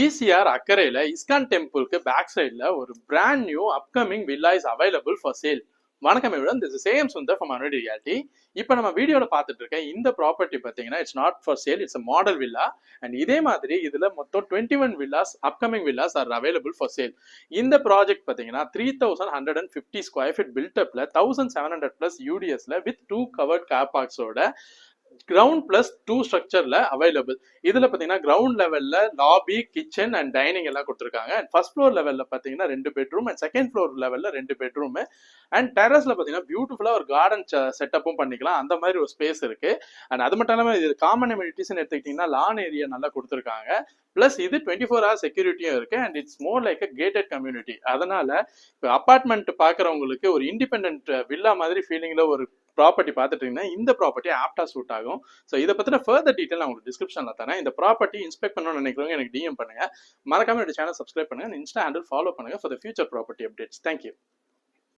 ECR அக்கறையில ISKCON டெம்பிளுக்கு back சைடில் ஒரு brand new upcoming villa is available for sale. வணக்கம் everyone, this is Sam Sundar from அனுடி ரியாலிட்டி. இப்போ நம்ம வீடியோவில் பார்த்துட்டு இருக்க இந்த ப்ராப்பர்ட்டி பார்த்தீங்கன்னா it's not for sale, it's a model villa. And இதே மாதிரி இதில் மொத்தம் 21 villas upcoming villas are available for sale. இந்த ப்ராஜெக்ட் பார்த்தீங்கன்னா 3150 ஸ்கொயர் ஃபீட் பில்டப்ல 1700+ UDSல வித் 2 கவர்ட் கார் பார்க்ஸோட கிரவுண்ட் பிளஸ் 2 ஸ்ட்ரக்சர்ல அவைலபிள். இதுல பாத்தீங்கன்னா கிரவுண்ட் லெவல்ல லாபி, கிச்சன் அண்ட் டைனிங் எல்லாம் கொடுத்துருக்காங்க. அண்ட் ஃபர்ஸ்ட் ஃப்ளோர் லெவல்ல பாத்தீங்கன்னா 2 பெட்ரூம் அண்ட் செகண்ட் ஃப்ளோர் லெவல்ல 2 பெட்ரூம் அண்ட் டெரஸ்ல பாத்தீங்கன்னா பியூட்டிஃபுல்லா ஒரு கார்டன் செட்டப்பும் பண்ணிக்கலாம். அந்த மாதிரி ஒரு ஸ்பேஸ் இருக்கு. அண்ட் அது மட்டும் இல்லாம இது காமன் அம்யூனிட்டிஸ் எடுத்துக்கிட்டீங்கன்னா லான் ஏரியா நல்லா கொடுத்துருக்காங்க. பிளஸ் இது 24 hours செக்யூரிட்டியும் இருக்கு. And it's more like a gated community. அதனால இப்போ அபார்ட்மெண்ட் பாக்குறவங்களுக்கு ஒரு இண்டிபெண்டன்ட் வில்லா மாதிரி ஃபீலிங்ல ஒரு ப்ராப்பர்ட்டி பார்த்துட்டு இருந்தீங்கன்னா இந்த ப்ராப்பர்ட்டி ஆப்டா சூட் ஆகும். ஸோ இதை பத்தின ஃபர்தர் டீட்டெயில் நான் உங்களுக்கு டிஸ்கிரிப்ஷன்ல தரேன். இந்த ப்ராப்பர்ட்டி இன்ஸ்பெக்ட் பண்ணணும்னு நினைக்கிறவங்க எனக்கு DM பண்ணுங்க. மறக்காம இந்த சேனல் சப்ஸ்கிரைப் பண்ணுங்க. இன்ஸ்டா ஹேண்டில் ஃபாலோ பண்ணுங்க for the future property updates. Thank you.